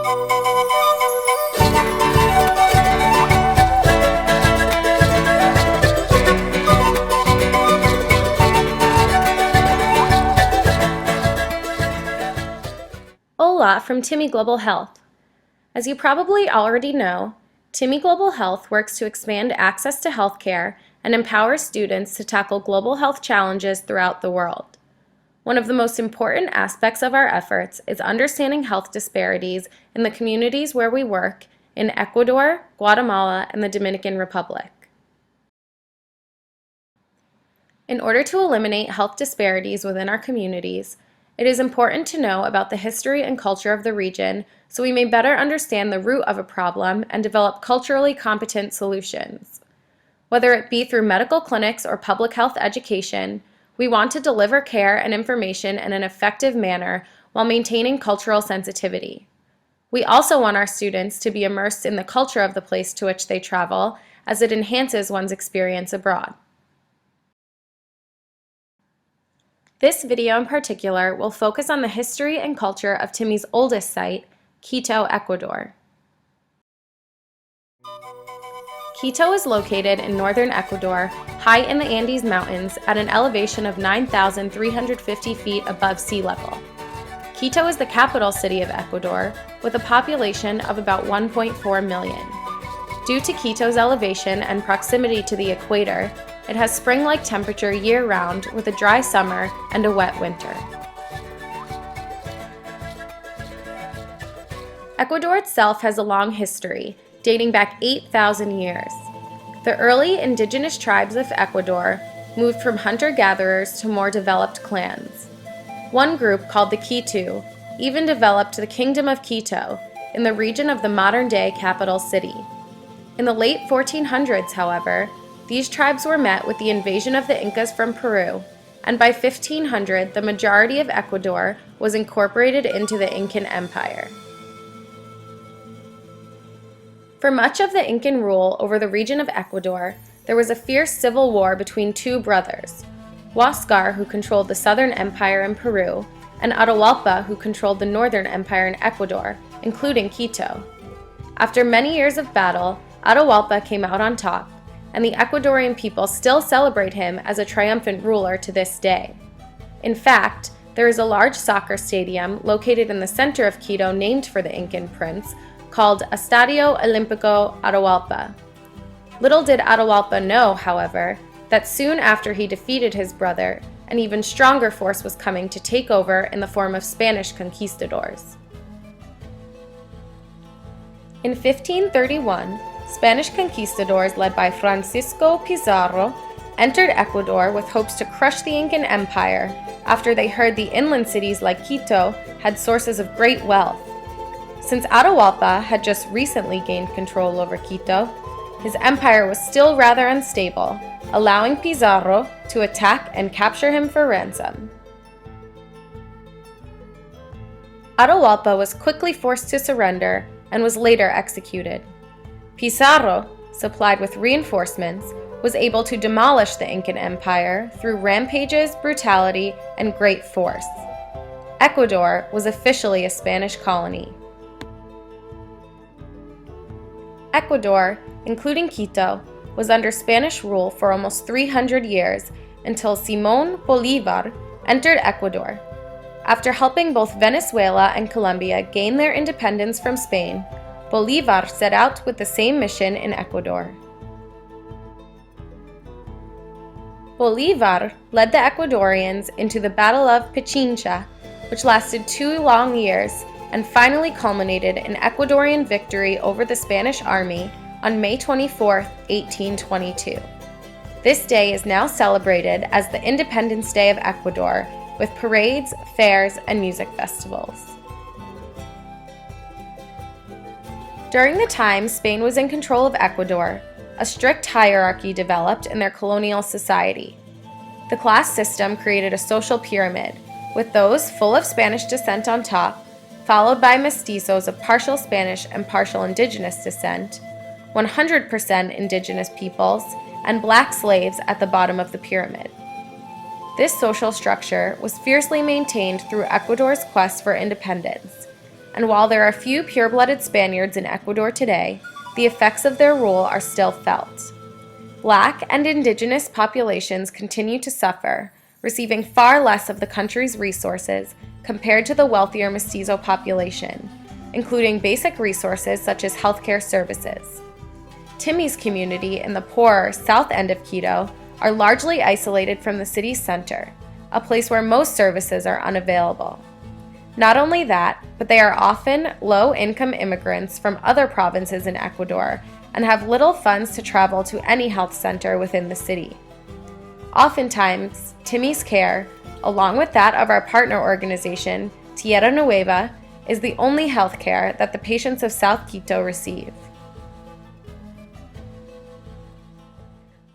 Hola from Timmy Global Health. As you probably already know, Timmy Global Health works to expand access to healthcare and empower students to tackle global health challenges throughout the world. One of the most important aspects of our efforts is understanding health disparities in the communities where we work in Ecuador, Guatemala, and the Dominican Republic. In order to eliminate health disparities within our communities, it is important to know about the history and culture of the region so we may better understand the root of a problem and develop culturally competent solutions. Whether it be through medical clinics or public health education, we want to deliver care and information in an effective manner while maintaining cultural sensitivity. We also want our students to be immersed in the culture of the place to which they travel, as it enhances one's experience abroad. This video in particular will focus on the history and culture of Timmy's oldest site, Quito, Ecuador. Quito is located in northern Ecuador, high in the Andes Mountains at an elevation of 9,350 feet above sea level. Quito is the capital city of Ecuador, with a population of about 1.4 million. Due to Quito's elevation and proximity to the equator, it has spring-like temperature year-round with a dry summer and a wet winter. Ecuador itself has a long history, dating back 8,000 years. The early indigenous tribes of Ecuador moved from hunter-gatherers to more developed clans. One group, called the Quitu, even developed the Kingdom of Quito in the region of the modern-day capital city. In the late 1400s, however, these tribes were met with the invasion of the Incas from Peru, and by 1500 the majority of Ecuador was incorporated into the Incan Empire. For much of the Incan rule over the region of Ecuador, there was a fierce civil war between two brothers, Huáscar, who controlled the southern empire in Peru, and Atahualpa, who controlled the northern empire in Ecuador, including Quito. After many years of battle, Atahualpa came out on top, and the Ecuadorian people still celebrate him as a triumphant ruler to this day. In fact, there is a large soccer stadium located in the center of Quito named for the Incan prince, called Estadio Olímpico Atahualpa. Little did Atahualpa know, however, that soon after he defeated his brother, an even stronger force was coming to take over in the form of Spanish conquistadors. In 1531, Spanish conquistadors led by Francisco Pizarro entered Ecuador with hopes to crush the Incan Empire after they heard the inland cities like Quito had sources of great wealth. Since Atahualpa had just recently gained control over Quito, his empire was still rather unstable, allowing Pizarro to attack and capture him for ransom. Atahualpa was quickly forced to surrender and was later executed. Pizarro, supplied with reinforcements, was able to demolish the Incan Empire through rampages, brutality, and great force. Ecuador was officially a Spanish colony. Ecuador, including Quito, was under Spanish rule for almost 300 years until Simón Bolívar entered Ecuador. After helping both Venezuela and Colombia gain their independence from Spain, Bolívar set out with the same mission in Ecuador. Bolívar led the Ecuadorians into the Battle of Pichincha, which lasted 2 long years and finally culminated in Ecuadorian victory over the Spanish army on May 24, 1822. This day is now celebrated as the Independence Day of Ecuador, with parades, fairs, and music festivals. During the time Spain was in control of Ecuador, a strict hierarchy developed in their colonial society. The class system created a social pyramid, with those full of Spanish descent on top, followed by mestizos of partial Spanish and partial indigenous descent, 100% indigenous peoples, and black slaves at the bottom of the pyramid. This social structure was fiercely maintained through Ecuador's quest for independence. and while there are few pure-blooded Spaniards in Ecuador today, the effects of their rule are still felt. Black and indigenous populations continue to suffer, receiving far less of the country's resources compared to the wealthier mestizo population, including basic resources such as healthcare services. Timmy's community in the poorer south end of Quito are largely isolated from the city's center, a place where most services are unavailable. Not only that, but they are often low-income immigrants from other provinces in Ecuador and have little funds to travel to any health center within the city. Oftentimes, Timmy's care, along with that of our partner organization, Tierra Nueva, is the only health care that the patients of South Quito receive.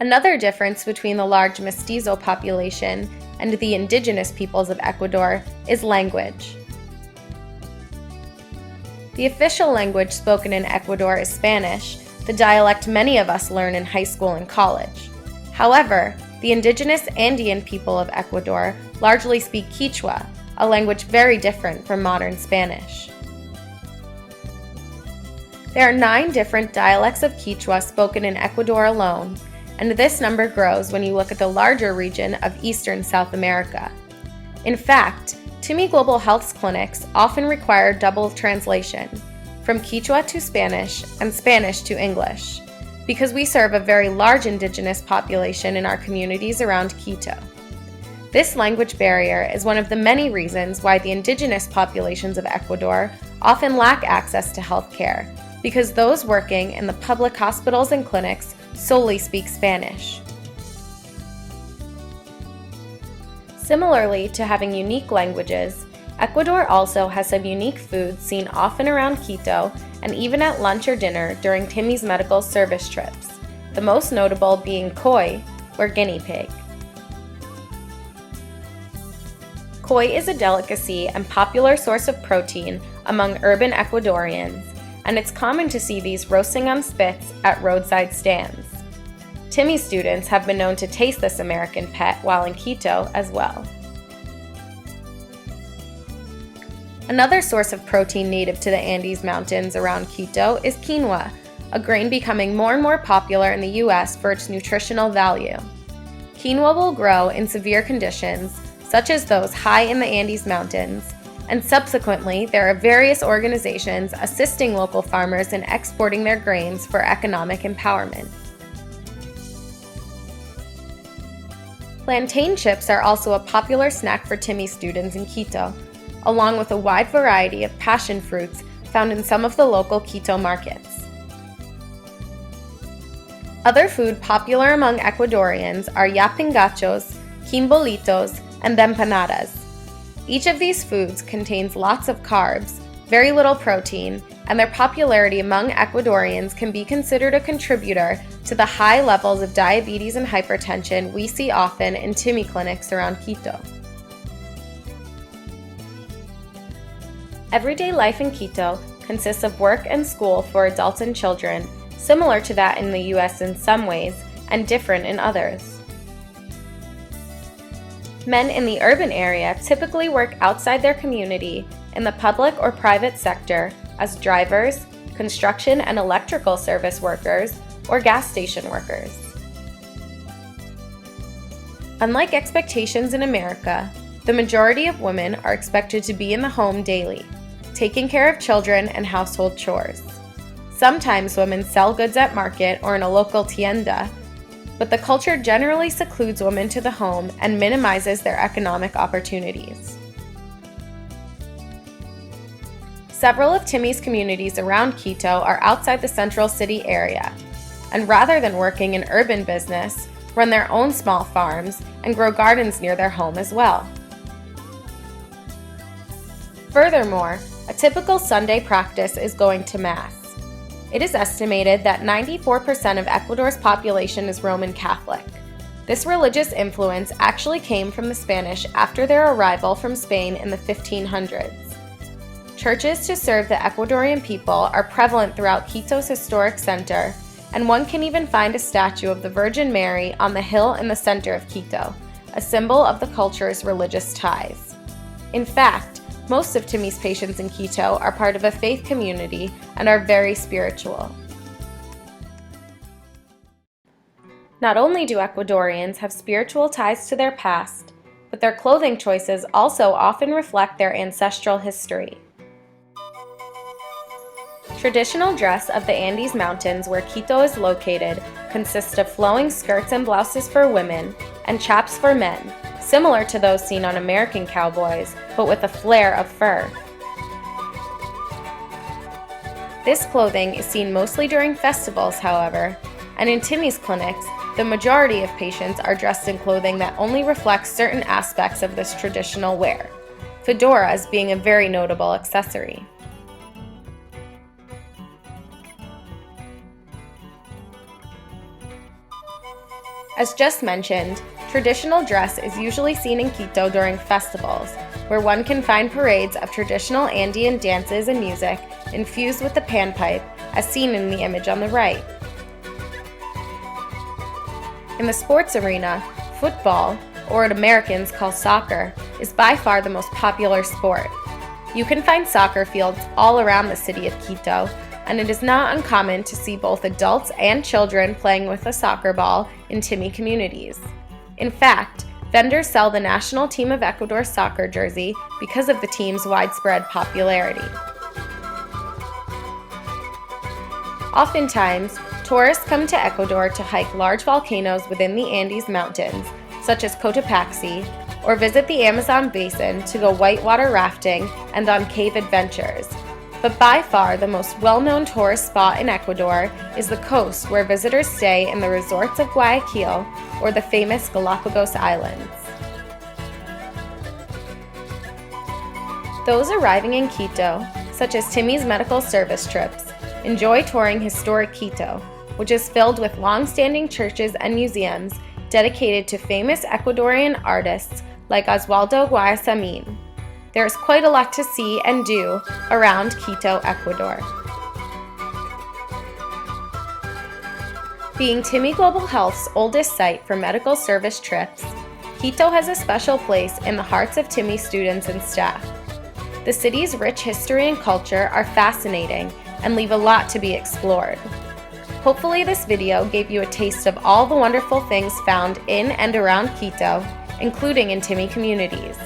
Another difference between the large mestizo population and the indigenous peoples of Ecuador is language. The official language spoken in Ecuador is Spanish, the dialect many of us learn in high school and college. However, the indigenous Andean people of Ecuador largely speak Quechua, a language very different from modern Spanish. There are 9 different dialects of Quechua spoken in Ecuador alone, and this number grows when you look at the larger region of Eastern South America. In fact, Timmy Global Health's clinics often require double translation, from Quechua to Spanish and Spanish to English, because we serve a very large indigenous population in our communities around Quito. This language barrier is one of the many reasons why the indigenous populations of Ecuador often lack access to health care, because those working in the public hospitals and clinics solely speak Spanish. Similarly to having unique languages, Ecuador also has some unique foods seen often around Quito and even at lunch or dinner during Timmy's medical service trips, the most notable being koi, or guinea pig. Koi is a delicacy and popular source of protein among urban Ecuadorians, and it's common to see these roasting on spits at roadside stands. Timmy students have been known to taste this American pet while in Quito as well. Another source of protein native to the Andes Mountains around Quito is quinoa, a grain becoming more and more popular in the U.S. for its nutritional value. Quinoa will grow in severe conditions, such as those high in the Andes Mountains, and subsequently there are various organizations assisting local farmers in exporting their grains for economic empowerment. Plantain chips are also a popular snack for Timmy students in Quito, along with a wide variety of passion fruits found in some of the local Quito markets. Other food popular among Ecuadorians are yapingachos, quimbolitos, and empanadas. Each of these foods contains lots of carbs, very little protein, and their popularity among Ecuadorians can be considered a contributor to the high levels of diabetes and hypertension we see often in Timmy clinics around Quito. Everyday life in Quito consists of work and school for adults and children, similar to that in the U.S. in some ways, and different in others. Men in the urban area typically work outside their community in the public or private sector as drivers, construction and electrical service workers, or gas station workers. Unlike expectations in America, the majority of women are expected to be in the home daily, taking care of children and household chores. Sometimes women sell goods at market or in a local tienda, but the culture generally secludes women to the home and minimizes their economic opportunities. Several of Timmy's communities around Quito are outside the central city area, and rather than working in urban business, run their own small farms and grow gardens near their home as well. Furthermore, a typical Sunday practice is going to Mass. It is estimated that 94% of Ecuador's population is Roman Catholic. This religious influence actually came from the Spanish after their arrival from Spain in the 1500s. Churches to serve the Ecuadorian people are prevalent throughout Quito's historic center, and one can even find a statue of the Virgin Mary on the hill in the center of Quito, a symbol of the culture's religious ties. In fact, Most of Timmy's patients in Quito are part of a faith community and are very spiritual. Not only do Ecuadorians have spiritual ties to their past, but their clothing choices also often reflect their ancestral history. Traditional dress of the Andes Mountains, where Quito is located, consists of flowing skirts and blouses for women and chaps for men, similar to those seen on American cowboys, but with a flare of fur. This clothing is seen mostly during festivals, however, and in Timmy's clinics, the majority of patients are dressed in clothing that only reflects certain aspects of this traditional wear, fedoras being a very notable accessory. As just mentioned, traditional dress is usually seen in Quito during festivals, where one can find parades of traditional Andean dances and music infused with the panpipe, as seen in the image on the right. In the sports arena, football, or what Americans call soccer, is by far the most popular sport. You can find soccer fields all around the city of Quito, and it is not uncommon to see both adults and children playing with a soccer ball in Timmy communities. In fact, vendors sell the national team of Ecuador soccer jersey because of the team's widespread popularity. Oftentimes, tourists come to Ecuador to hike large volcanoes within the Andes Mountains, such as Cotopaxi, or visit the Amazon basin to go whitewater rafting and on cave adventures. But by far the most well-known tourist spot in Ecuador is the coast, where visitors stay in the resorts of Guayaquil or the famous Galapagos Islands. Those arriving in Quito, such as Timmy's medical service trips, enjoy touring historic Quito, which is filled with long-standing churches and museums dedicated to famous Ecuadorian artists like Oswaldo Guayasamín. There is quite a lot to see and do around Quito, Ecuador. Being Timmy Global Health's oldest site for medical service trips, Quito has a special place in the hearts of Timmy students and staff. The city's rich history and culture are fascinating and leave a lot to be explored. Hopefully this video gave you a taste of all the wonderful things found in and around Quito, including in Timmy communities.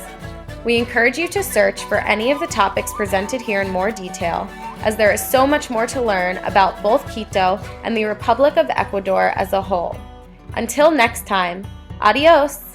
We encourage you to search for any of the topics presented here in more detail, as there is so much more to learn about both Quito and the Republic of Ecuador as a whole. Until next time, adios!